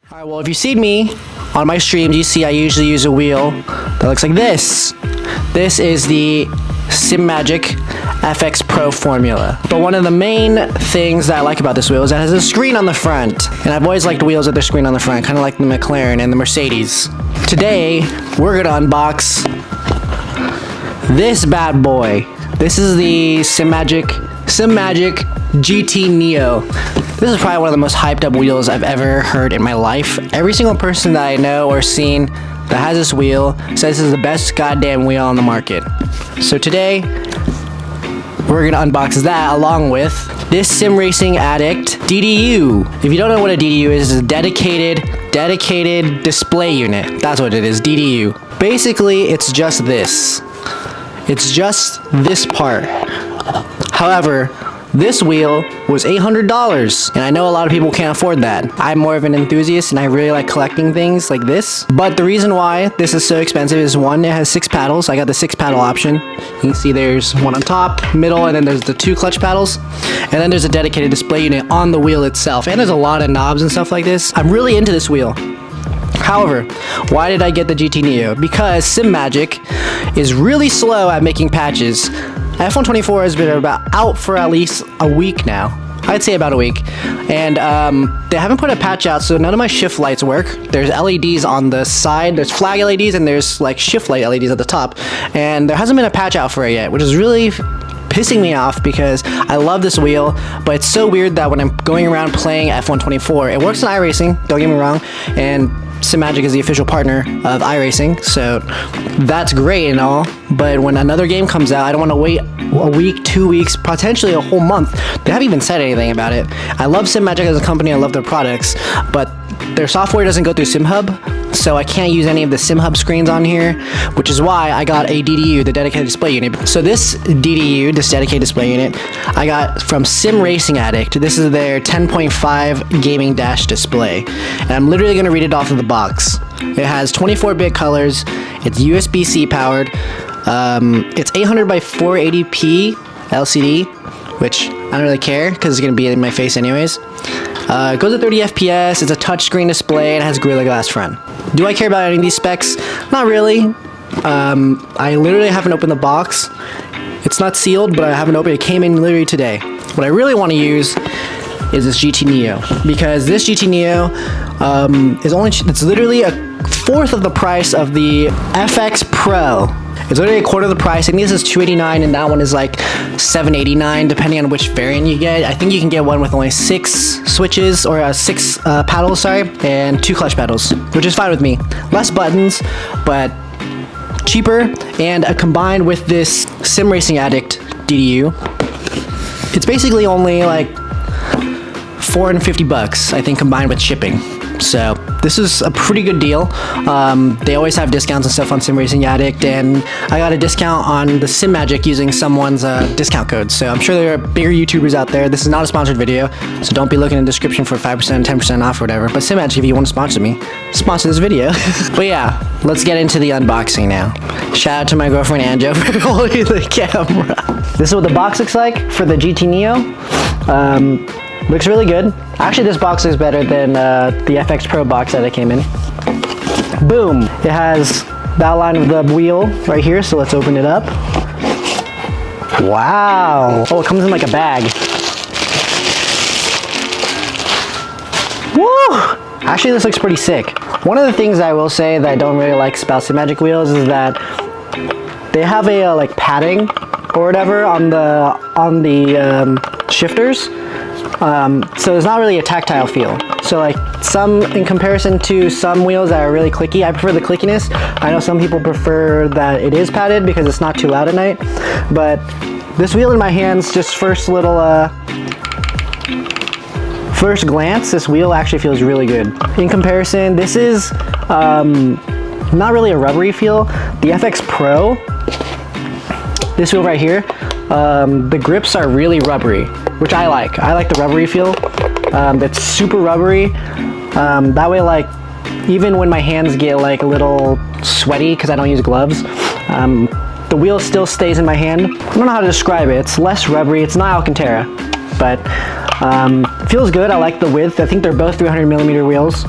Alright, well, if you see me on my streams, you see I usually use a wheel that looks like this. This is the SimMagic FX Pro formula. But one of the main things that I like about this wheel is that it has a screen on the front. And I've always liked wheels with their screen on the front, kind of like the McLaren and the Mercedes. Today, we're gonna unbox this bad boy. This is the SimMagic GT Neo. This is probably one of the most hyped up wheels I've ever heard in my life. Every single person that I know or seen that has this wheel says this is the best goddamn wheel on the market. So today, we're gonna unbox that along with this Sim Racing Addict DDU. If you don't know what a DDU is, it's a dedicated display unit. That's what it is, DDU. Basically, it's just this. It's just this part. However, this wheel was $800, and I know a lot of people can't afford that. I'm more of an enthusiast, and I really like collecting things like this. But the reason why this is so expensive is, one, it has 6 paddles. I got the 6 paddle option. You can see there's one on top, middle, and then there's the 2 clutch paddles. And then there's a dedicated display unit on the wheel itself. And there's a lot of knobs and stuff like this. I'm really into this wheel. However, why did I get the GT Neo? Because SimMagic is really slow at making patches. F124 has been out for at least a week now. I'd say about a week. And they haven't put a patch out, so none of my shift lights work. There's LEDs on the side, there's flag LEDs, and there's like shift light LEDs at the top. And there hasn't been a patch out for it yet, which is really pissing me off because I love this wheel, but it's so weird that when I'm going around playing F124, it works in iRacing, don't get me wrong, and SimMagic is the official partner of iRacing, so that's great and all, but when another game comes out, I don't want to wait a week, 2 weeks, potentially a whole month. They haven't even said anything about it. I love SimMagic as a company, I love their products, but their software doesn't go through SimHub, so I can't use any of the SimHub screens on here, which is why I got a DDU, the dedicated display unit. So this DDU, this dedicated display unit, I got from Sim Racing Addict. This is their 10.5 gaming dash display, and I'm literally going to read it off of the box. It has 24-bit colors, it's USB-C powered, it's 800 by 480p LCD, which I don't really care because it's going to be in my face anyways. It goes at 30 FPS, it's a touchscreen display, and it has Gorilla Glass front. Do I care about any of these specs? Not really. I literally haven't opened the box. It's not sealed, but I haven't opened it. It came in literally today. What I really want to use is this GT Neo, because this GT Neo it's literally a fourth of the price of the FX Pro. It's literally a quarter of the price. I think this is $289 and that one is like $789 depending on which variant you get. I think you can get one with only 6 switches or 6 paddles, sorry, and 2 clutch pedals, which is fine with me. Less buttons, but cheaper, and combined with this Sim Racing Addict DDU, it's basically only like $450, I think, combined with shipping. So this is a pretty good deal. They always have discounts and stuff on Sim Racing Addict, and I got a discount on the SimMagic using someone's discount code. So I'm sure there are bigger YouTubers out there. This is not a sponsored video, so don't be looking in the description for 5%, 10% off or whatever. But SimMagic, if you want to sponsor me, sponsor this video. But yeah, let's get into the unboxing now. Shout out to my girlfriend Anjo for holding the camera. This is what the box looks like for the GT Neo. Looks really good. Actually, this box is better than the FX Pro box that it came in. Boom! It has the outline of the wheel right here, so let's open it up. Wow! Oh, it comes in like a bag. Woo! Actually, this looks pretty sick. One of the things I will say that I don't really like about SimMagic wheels is that they have a like padding or whatever on the shifters. So there's not really a tactile feel. So like in comparison to some wheels that are really clicky, I prefer the clickiness. I know some people prefer that it is padded because it's not too loud at night. But this wheel in my hands, just first glance, this wheel actually feels really good. In comparison, this is not really a rubbery feel. The FX Pro, this wheel right here, the grips are really rubbery, which I like. I like the rubbery feel. It's super rubbery. That way, like, even when my hands get like a little sweaty because I don't use gloves, the wheel still stays in my hand. I don't know how to describe it. It's less rubbery. It's not Alcantara, but Feels good. I like the width. I think they're both 300mm wheels,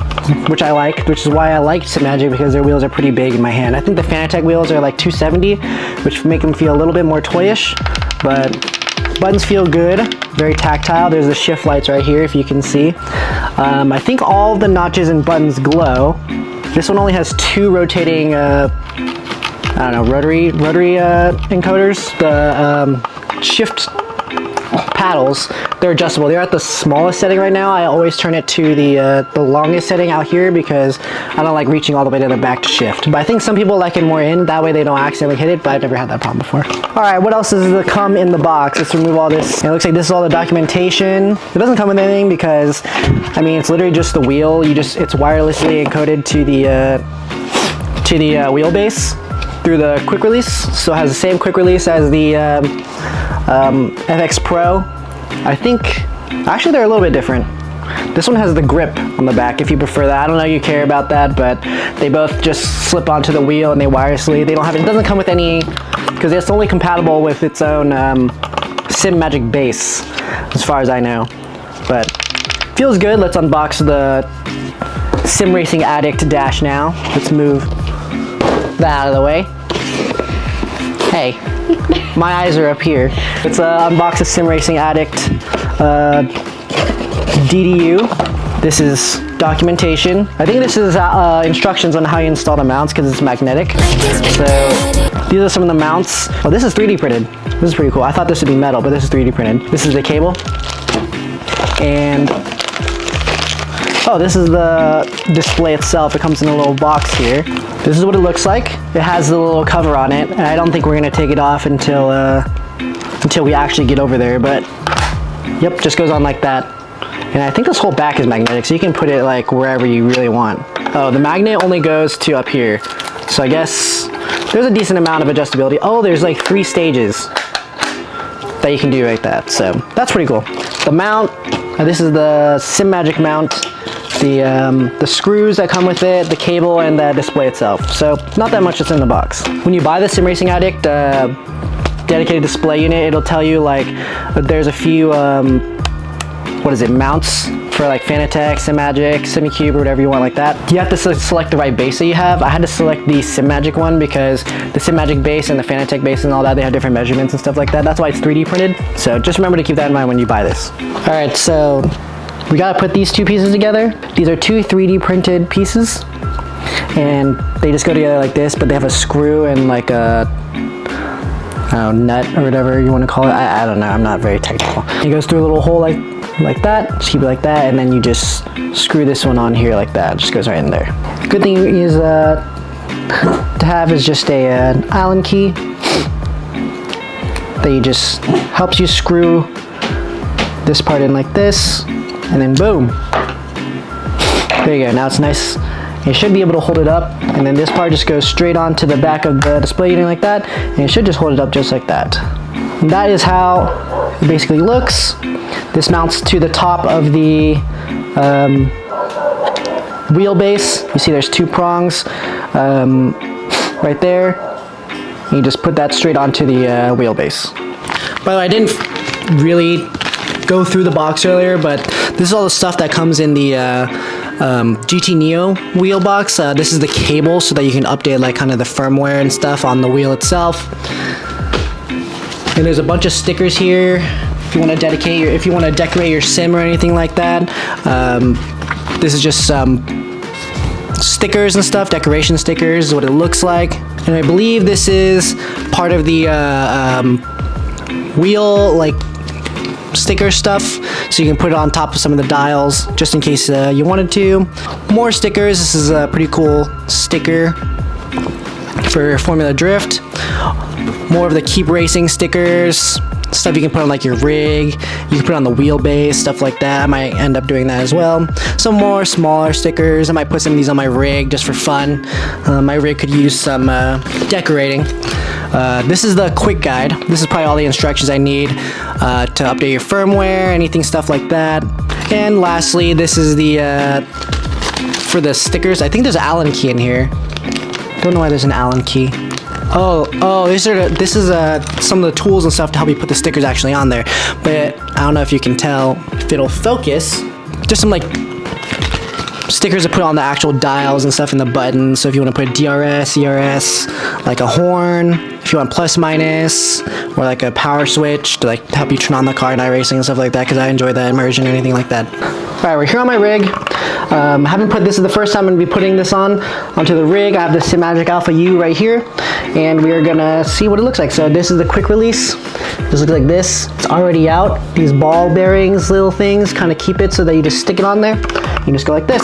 which I like, which is why I like Simmagic, because their wheels are pretty big in my hand. I think the Fanatec wheels are like 270, which make them feel a little bit more toyish, but buttons feel good, very tactile. There's the shift lights right here, if you can see. I think all the notches and buttons glow. This one only has 2 rotating, I don't know, rotary encoders. The shift paddles, they're adjustable. They're at the smallest setting right now. I always turn it to the longest setting out here because I don't like reaching all the way to the back to shift. But I think some people like it more in, that way they don't accidentally hit it, but I've never had that problem before. All right, what else does come in the box? Let's remove all this. It looks like this is all the documentation. It doesn't come with anything because, I mean, it's literally just the wheel. It's wirelessly encoded to the wheelbase through the quick release. So it has the same quick release as the FX Pro. I think, actually they're a little bit different. This one has the grip on the back if you prefer that. I don't know if you care about that, but they both just slip onto the wheel and they wirelessly. They don't have, it doesn't come with any, because it's only compatible with its own Simmagic base, as far as I know. But feels good. Let's unbox the Sim Racing Addict dash now. Let's move that out of the way. Hey, my eyes are up here. Let's unbox the Sim Racing Addict DDU. This is documentation. I think this is instructions on how you install the mounts because it's magnetic. So these are some of the mounts. Oh, this is 3D printed. This is pretty cool. I thought this would be metal, but this is 3D printed. This is the cable. And oh, this is the display itself. It comes in a little box here. This is what it looks like. It has the little cover on it. And I don't think we're gonna take it off until we actually get over there, but yep, just goes on like that. And I think this whole back is magnetic, so you can put it like wherever you really want. Oh, the magnet only goes to up here. So I guess there's a decent amount of adjustability. Oh, there's like 3 stages that you can do like that. So that's pretty cool. The mount, this is the Simmagic mount. The screws that come with it, the cable, and the display itself. So not that much that's in the box. When you buy the Sim Racing Addict dedicated display unit, it'll tell you like there's a few mounts for like Fanatec, Simmagic, SimiCube, or whatever you want like that. You have to select the right base that you have. I had to select the Simmagic one because the Simmagic base and the Fanatec base and all that, they have different measurements and stuff like that. That's why it's 3D printed. So just remember to keep that in mind when you buy this. All right, so we gotta put these 2 pieces together. These are 2 3D printed pieces, and they just go together like this, but they have a screw and like a nut or whatever you want to call it. I don't know, I'm not very technical. It goes through a little hole like that, just keep it like that, and then you just screw this one on here like that. It just goes right in there. Good thing is to have is just an Allen key that you just helps you screw this part in like this, and then boom. There you go, now it's nice. You should be able to hold it up, and then this part just goes straight onto the back of the display unit like that, and it should just hold it up just like that. And that is how it basically looks. This mounts to the top of the wheelbase. You see there's 2 prongs right there. And you just put that straight onto the wheelbase. By the way, I didn't really go through the box earlier, but this is all the stuff that comes in the GT Neo wheel box. This is the cable so that you can update like kind of the firmware and stuff on the wheel itself. And there's a bunch of stickers here if you want to decorate your sim or anything like that. This is just some stickers and stuff, decoration stickers is what it looks like. And I believe this is part of the wheel like sticker stuff, so you can put it on top of some of the dials just in case you wanted to. More stickers. This is a pretty cool sticker for Formula Drift. More of the Keep Racing stickers, stuff you can put on like your rig, you can put on the wheelbase, stuff like that. I might end up doing that as well. Some more smaller stickers. I might put some of these on my rig just for fun. My rig could use some decorating. This is the quick guide. This is probably all the instructions I need to update your firmware, anything stuff like that. And lastly, this is the for the stickers. I think there's an Allen key in here. Don't know why there's an Allen key. This is some of the tools and stuff to help you put the stickers actually on there. But I don't know if you can tell if it'll focus. Just some like stickers to put on the actual dials and stuff in the buttons. So if you want to put DRS, ERS, like a horn, if you want plus minus, or like a power switch to like help you turn on the car in iRacing and stuff like that, because I enjoy that immersion or anything like that. Alright, we're here on my rig. I haven't put this, is the first time I'm going to be putting this onto the rig. I have the SimMagic Alpha U right here, and we are going to see what it looks like. So this is the quick release. This looks like this. It's already out. These ball bearings, little things, kind of keep it so that you just stick it on there. You just go like this.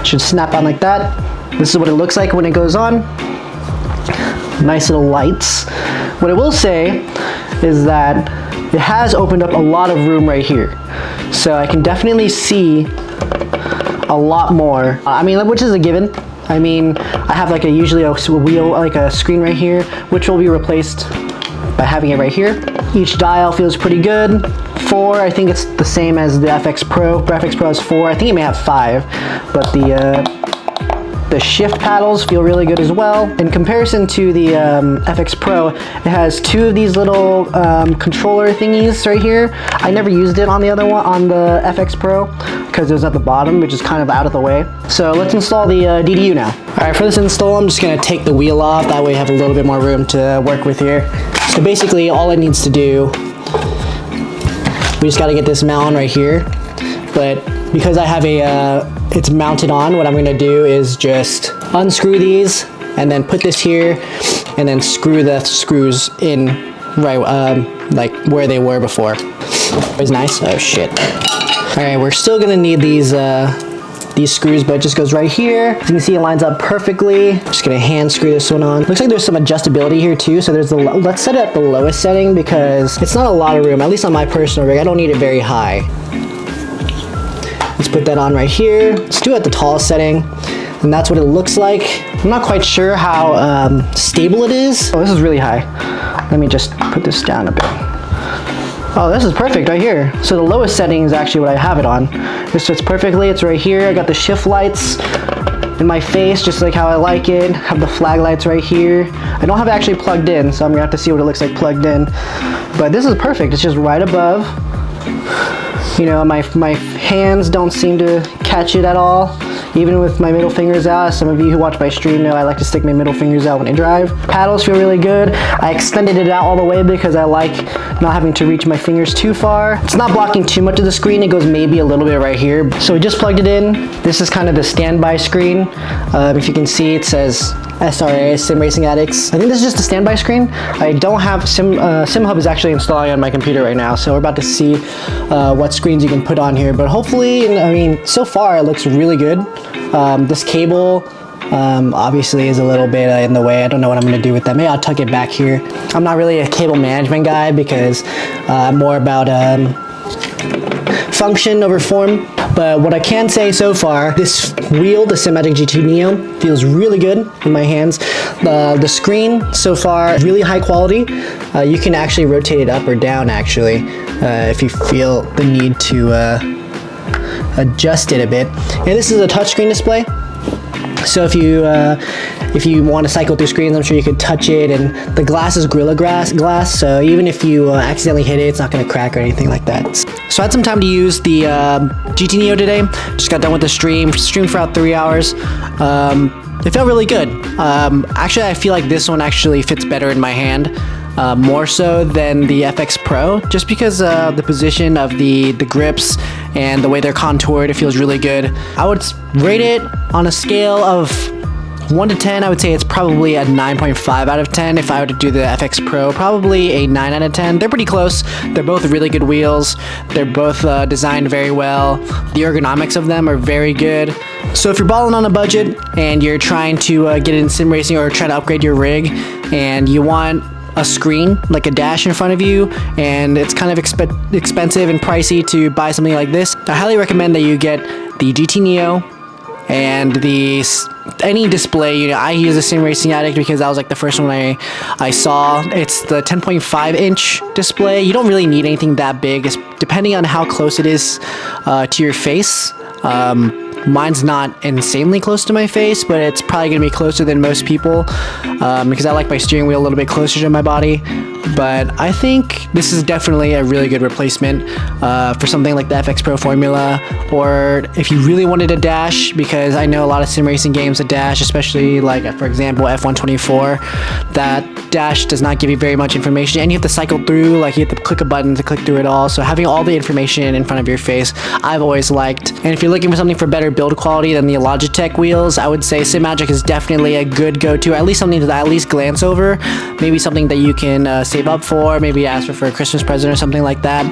It should snap on like that. This is what it looks like when it goes on. Nice little lights. What I will say is that it has opened up a lot of room right here. So I can definitely see a lot more. I mean, which is a given. I mean, I have like usually a wheel, like a screen right here, which will be replaced by having it right here. Each dial feels pretty good. 4, I think it's the same as the FX Pro. The FX Pro has 4. I think it may have 5, but the shift paddles feel really good as well. In comparison to the FX Pro, it has 2 of these little controller thingies right here. I never used it on the other one, on the FX Pro, because it was at the bottom, which is kind of out of the way. So let's install the DDU now. All right, for this install, I'm just gonna take the wheel off. That way I have a little bit more room to work with here. So basically, all it needs to do, we just gotta get this mount right here. But because I have it's mounted on, what I'm gonna do is just unscrew these and then put this here and then screw the screws in right, like where they were before. It's nice. Oh shit. All right, we're still gonna need these screws, but it just goes right here. As you can see, it lines up perfectly. Just gonna hand screw this one on. Looks like there's some adjustability here too. So there's let's set it at the lowest setting because it's not a lot of room, at least on my personal rig. I don't need it very high. Let's put that on right here. Let's do it at the tallest setting. And that's what it looks like. I'm not quite sure how stable it is. Oh, this is really high. Let me just put this down a bit. Oh, this is perfect right here. So the lowest setting is actually what I have it on. This fits perfectly. It's right here. I got the shift lights in my face, just like how I like it. Have the flag lights right here. I don't have it actually plugged in, so I'm gonna have to see what it looks like plugged in. But this is perfect. It's just right above. You know, my hands don't seem to catch it at all. Even with my middle fingers out, as some of you who watch my stream know, I like to stick my middle fingers out when I drive. Paddles feel really good. I extended it out all the way because I like not having to reach my fingers too far. It's not blocking too much of the screen. It goes maybe a little bit right here. So we just plugged it in. This is kind of the standby screen. If you can see, it says SRA, Sim Racing Addicts. I think this is just a standby screen. I don't have SimHub is actually installing on my computer right now, so we're about to see what screens you can put on here. But hopefully, I mean, so far it looks really good. This cable obviously is a little bit in the way. I don't know what I'm going to do with that. Maybe I'll tuck it back here. I'm not really a cable management guy because I'm more about function over form. But what I can say so far, this wheel, the SimMagic GT Neo, feels really good in my hands. The screen so far, really high quality. You can actually rotate it up or down actually, if you feel the need to adjust it a bit. And this is a touchscreen display. So if you want to cycle through screens, I'm sure you could touch it, and the glass is Gorilla Glass, so even if you accidentally hit it, it's not going to crack or anything like that. So I had some time to use the GT Neo today. Just got done with the streamed for about 3 hours. It felt really good. Actually, I feel like this one actually fits better in my hand. More so than the FX Pro, just because the position of the grips and the way they're contoured, it feels really good. I would rate it on a scale of 1 to 10. I would say it's probably a 9.5 out of 10. If I were to do the FX Pro, probably a 9 out of 10. They're pretty close. They're both really good wheels. They're both designed very well. The ergonomics of them are very good. So if you're balling on a budget and you're trying to get in sim racing or try to upgrade your rig and you want a screen, like a dash in front of you, and it's kind of expensive and pricey to buy something like this, I highly recommend that you get the GT Neo and any display unit. I use a Sim Racing Addict because that was like the first one I saw. It's the 10.5 inch display. You don't really need anything that big, depending on how close it is to your face. Mine's not insanely close to my face, but it's probably gonna be closer than most people because I like my steering wheel a little bit closer to my body. But I think this is definitely a really good replacement for something like the FX Pro Formula, or if you really wanted a dash, because I know a lot of sim racing games that dash, especially like for example F124, that dash does not give you very much information, and you have to cycle through, like you have to click a button to click through it all. So having all the information in front of your face, I've always liked. And if you're looking for something for better build quality than the Logitech wheels, I would say SimMagic is definitely a good go-to, or at least something that I at least glance over. Maybe something that you can save up for, maybe ask for a Christmas present or something like that.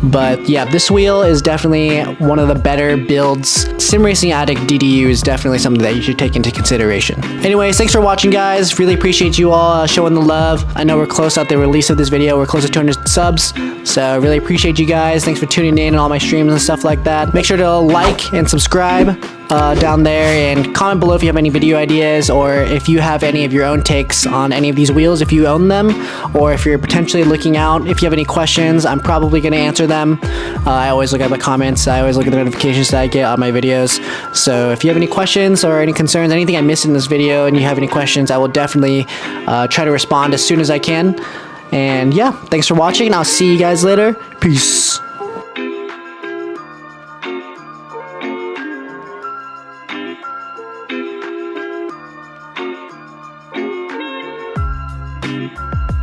But yeah, this wheel is definitely one of the better builds. Sim Racing Addict DDU is definitely something that you should take into consideration. Anyways, thanks for watching, guys. Really appreciate you all showing the love. I know we're close at the release of this video. We're close to 200 subs, so I really appreciate you guys. Thanks for tuning in on all my streams and stuff like that. Make sure to like and subscribe down there, and comment below if you have any video ideas, or if you have any of your own takes on any of these wheels, if you own them, or if you're potentially looking out. If you have any questions, I'm probably going to answer them. I always look at the comments, I always look at the notifications that I get on my videos. So if you have any questions or any concerns, anything I missed in this video, and you have any questions, I will definitely try to respond as soon as I can. And yeah, thanks for watching, and I'll see you guys later. Peace.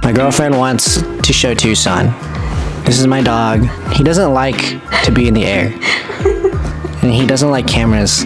My girlfriend wants to show Tucson. This is my dog. He doesn't like to be in the air. And he doesn't like cameras.